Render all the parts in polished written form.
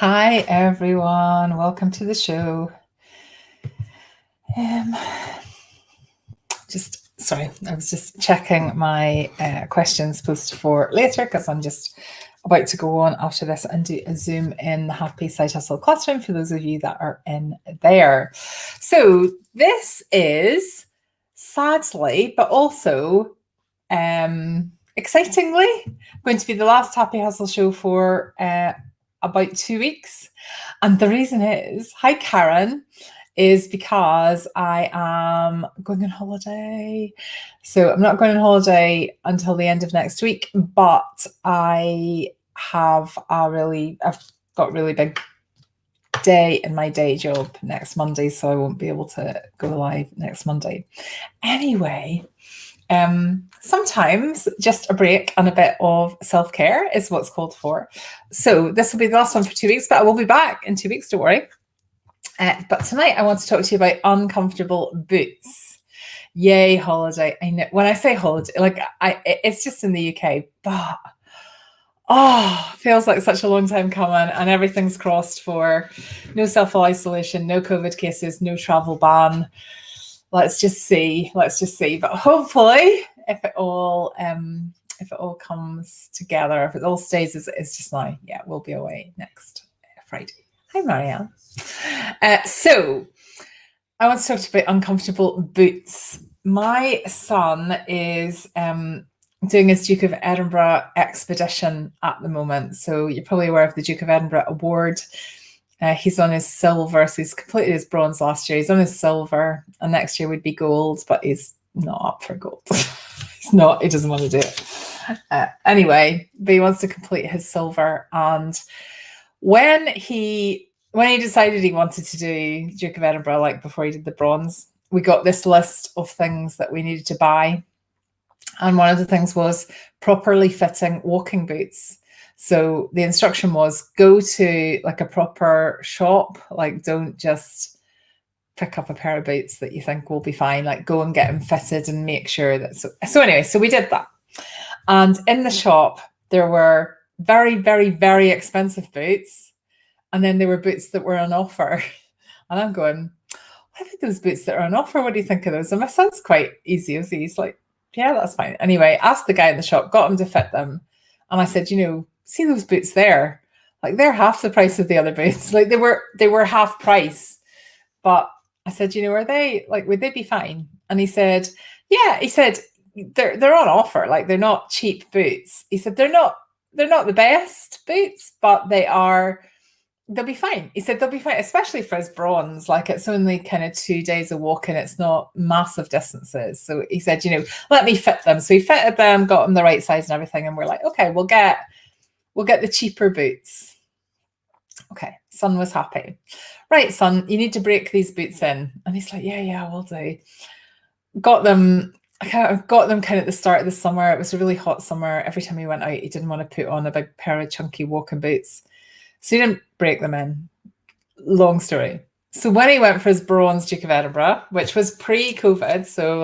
Hi, everyone. Welcome to the show. Um, sorry, I was just checking my questions post for later because I'm just about to go on after this and do a Zoom in the Happy Side Hustle classroom for those of you that are in there. So this is sadly, but also excitingly, going to be the last Happy Hustle show for about 2 weeks. And the reason is, hi Karen, is because I am going on holiday. So I'm not going on holiday until the end of next week, but I've got a really big day in my day job next Monday, so I won't be able to go live next Monday. Anyway, sometimes just a break and a bit of self-care is what's called for. So this will be the last one for 2 weeks, but I will be back in 2 weeks, don't worry. But tonight I want to talk to you about uncomfortable boots. Yay, holiday. I know when I say holiday, it's just in the UK, but feels like such a long time coming, and everything's crossed for no self-isolation, no COVID cases, no travel ban. Let's just see. But hopefully, if it all comes together, if it all stays as it is just now, yeah, we'll be away next Friday. Hi, Marianne. So I want to talk to you about uncomfortable boots. My son is doing his Duke of Edinburgh expedition at the moment. So you're probably aware of the Duke of Edinburgh Award. He's on his silver, so he's completed his bronze last year. He's on his silver, and next year would be gold, but he's not up for gold. He doesn't want to do it. Anyway, but he wants to complete his silver. And when he decided he wanted to do Duke of Edinburgh, like before he did the bronze, we got this list of things that we needed to buy. And one of the things was properly fitting walking boots. So the instruction was go to like a proper shop, like don't just pick up a pair of boots that you think will be fine, like go and get them fitted and make sure that. So anyway, so we did that. And in the shop, there were very, very, very expensive boots. And then there were boots that were on offer. And I'm going, I think those boots that are on offer, what do you think of those? And my son's quite easy. He's like, yeah, that's fine. Anyway, asked the guy in the shop, got him to fit them. And I said, see those boots there? Like they're half the price of the other boots. Like they were half price. But I said, are they would they be fine? And he said, yeah, they're on offer. Like they're not cheap boots. He said, they're not the best boots, but they'll be fine. He said they'll be fine, especially for his bronze. Like it's only kind of 2 days of walking. It's not massive distances. So he said, let me fit them. So he fitted them, got them the right size and everything. And we're like, okay, we'll get the cheaper boots. Okay, son was happy. Right, son, you need to break these boots in. And he's like, yeah, we'll do. Got them kind of at the start of the summer. It was a really hot summer. Every time he went out, he didn't want to put on a big pair of chunky walking boots. So he didn't break them in. Long story. So when he went for his bronze Duke of Edinburgh, which was pre-COVID, so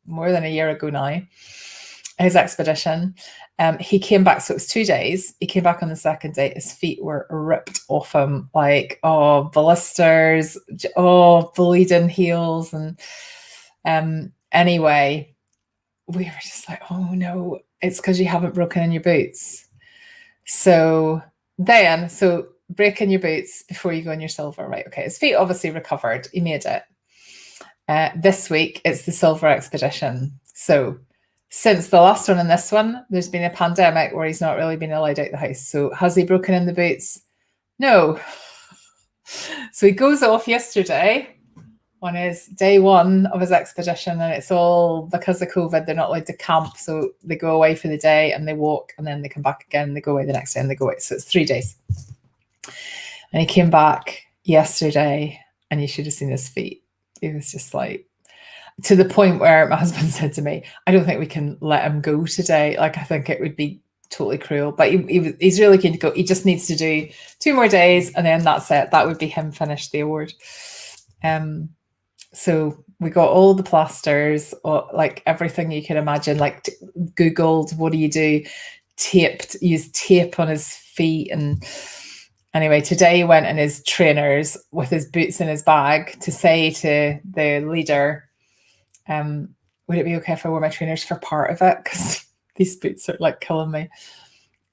more than a year ago now, his expedition, he came back. So it was 2 days. He came back on the second day. His feet were ripped off him, like, blisters, bleeding heels. And anyway, we were just like, oh no, it's because you haven't broken in your boots. So breaking your boots before you go on your silver, right? Okay, his feet obviously recovered. He made it. This week, it's the silver expedition. So since the last one and this one, there's been a pandemic where he's not really been allowed out the house. So has he broken in the boots? No. So he goes off yesterday on his day one of his expedition, and it's all because of COVID. They're not allowed to camp, so they go away for the day and they walk, and then they come back again. They go away the next day and they go away. So it's 3 days. And he came back yesterday, and you should have seen his feet. He was just like, to the point where my husband said to me, I don't think we can let him go today. Like, I think it would be totally cruel, but he's really keen to go. He just needs to do 2 more days, and then that's it. That would be him finished the award. So we got all the plasters, like everything you can imagine, like Googled, what do you do? Used tape on his feet, and Anyway, today he went in his trainers with his boots in his bag to say to the leader, would it be okay if I wore my trainers for part of it? Because these boots are like killing me.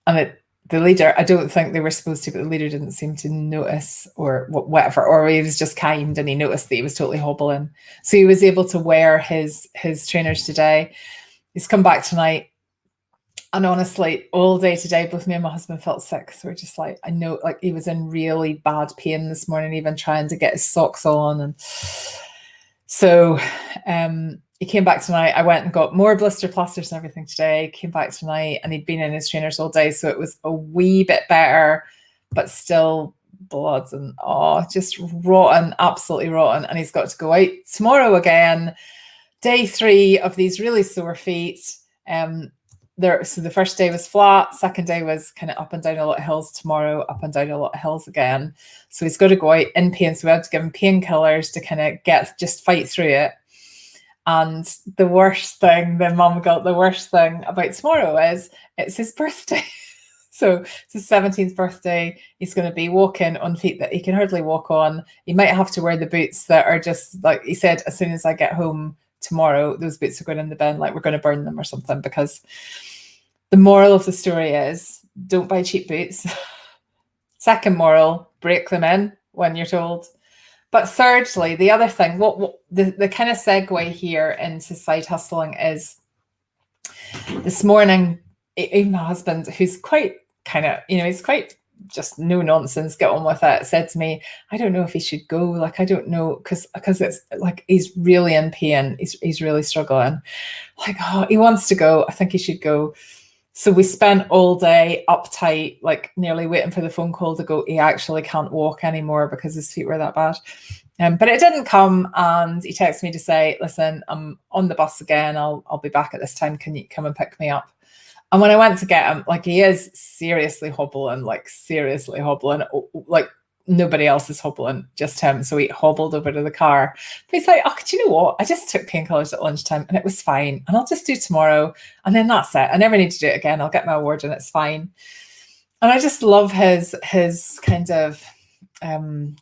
And the leader, I don't think they were supposed to, but the leader didn't seem to notice or whatever, or he was just kind and he noticed that he was totally hobbling. So he was able to wear his trainers today. He's come back tonight. And honestly, all day today, both me and my husband felt sick. So we're just like, I know, like he was in really bad pain this morning, even trying to get his socks on. And so he came back tonight. I went and got more blister plasters and everything today. Came back tonight and he'd been in his trainers all day. So it was a wee bit better, but still blood and just rotten, absolutely rotten. And he's got to go out tomorrow again. Day 3 of these really sore feet. So the first day was flat, second day was kind of up and down a lot of hills, tomorrow up and down a lot of hills again. So he's got to go out in pain. So we had to give him painkillers to kind of just fight through it. And the worst thing about tomorrow is it's his birthday. So it's his 17th birthday. He's going to be walking on feet that he can hardly walk on. He might have to wear the boots that are just, like he said, as soon as I get home tomorrow, those boots are going in the bin, like we're going to burn them or something. Because the moral of the story is, don't buy cheap boots. Second moral, break them in when you're told. But thirdly, the other thing, what the kind of segue here into side hustling is, this morning, even my husband, who's quite kind of, he's quite just no nonsense, get on with it, said to me, I don't know if he should go. Like, I don't know, because it's like he's really in pain. He's really struggling. Like, he wants to go. I think he should go. So we spent all day uptight, like nearly waiting for the phone call to go, he actually can't walk anymore because his feet were that bad. But it didn't come, and he texted me to say, listen, I'm on the bus again. I'll be back at this time. Can you come and pick me up? And when I went to get him, like, he is seriously hobbling, like nobody else is hobbling, just him. So he hobbled over to the car. But he's like, do you know what? I just took painkillers at lunchtime and it was fine. And I'll just do tomorrow. And then that's it. I never need to do it again. I'll get my award and it's fine. And I just love his kind of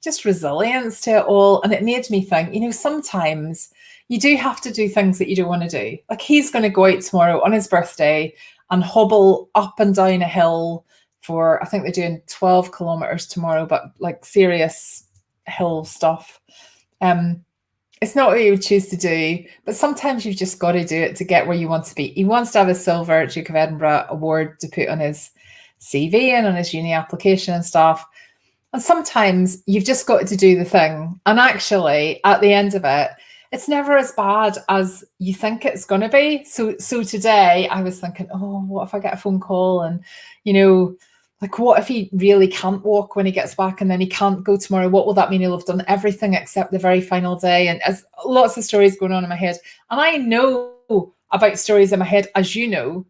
just resilience to it all. And it made me think, sometimes you do have to do things that you don't want to do. Like, he's going to go out tomorrow on his birthday and hobble up and down a hill for, I think they're doing 12 kilometers tomorrow, but like serious hill stuff. It's not what you would choose to do, but sometimes you've just got to do it to get where you want to be. He wants to have a silver Duke of Edinburgh award to put on his CV and on his uni application and stuff. And sometimes you've just got to do the thing. And actually, at the end of it, it's never as bad as you think it's going to be. So today I was thinking, what if I get a phone call and, like, what if he really can't walk when he gets back and then he can't go tomorrow? What will that mean? He'll have done everything except the very final day. And as lots of stories going on in my head. And I know about stories in my head, as you know,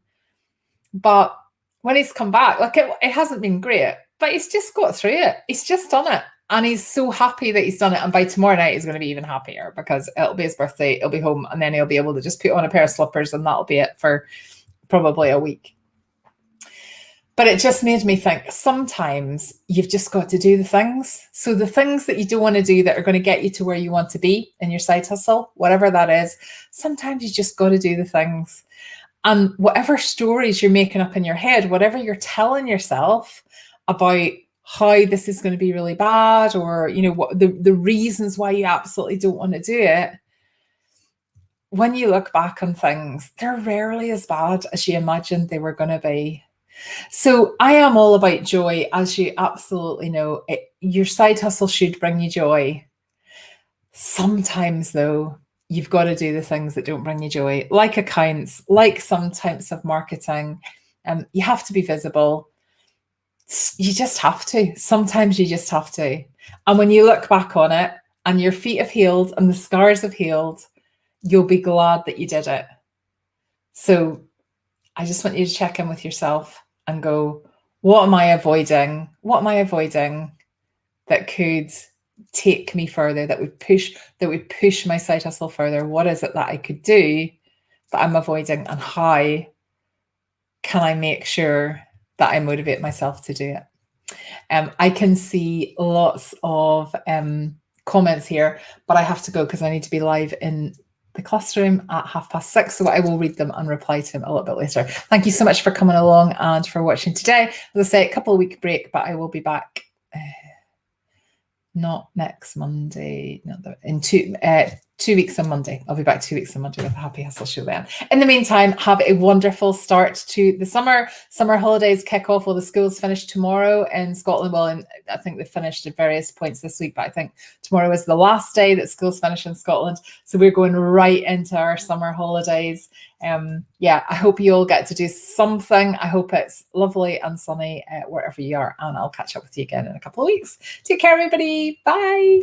but when he's come back, like, it hasn't been great, but he's just got through it. He's just done it. And he's so happy that he's done it. And by tomorrow night, he's going to be even happier because it'll be his birthday. He'll be home and then he'll be able to just put on a pair of slippers and that'll be it for probably a week. But it just made me think, sometimes you've just got to do the things. So the things that you don't want to do that are going to get you to where you want to be in your side hustle, whatever that is, sometimes you just got to do the things. And whatever stories you're making up in your head, whatever you're telling yourself about how this is going to be really bad, or, what the reasons why you absolutely don't want to do it, when you look back on things, they're rarely as bad as you imagined they were going to be. So I am all about joy, as you absolutely know. Your side hustle should bring you joy. Sometimes, though, you've got to do the things that don't bring you joy, like accounts, like some types of marketing. You have to be visible. You just have to. Sometimes you just have to. And when you look back on it and your feet have healed and the scars have healed, you'll be glad that you did it. So I just want you to check in with yourself and go, what am I avoiding? What am I avoiding that could take me further, that would push my side hustle further? What is it that I could do that I'm avoiding, and how can I make sure that I motivate myself to do it? I can see lots of comments here, but I have to go because I need to be live in the classroom at 6:30. So I will read them and reply to them a little bit later. Thank you so much for coming along and for watching today. As I say, a couple of week break, but I will be back not next Monday, in 2 weeks on Monday. I'll be back 2 weeks on Monday with a Happy Hustle show then. In the meantime, have a wonderful start to the summer. Summer holidays kick off. Well, the schools finish tomorrow in Scotland. Well, and I think they finished at various points this week, but I think tomorrow is the last day that schools finish in Scotland. So we're going right into our summer holidays. Yeah, I hope you all get to do something. I hope it's lovely and sunny wherever you are, and I'll catch up with you again in a couple of weeks. Take care, everybody. Bye.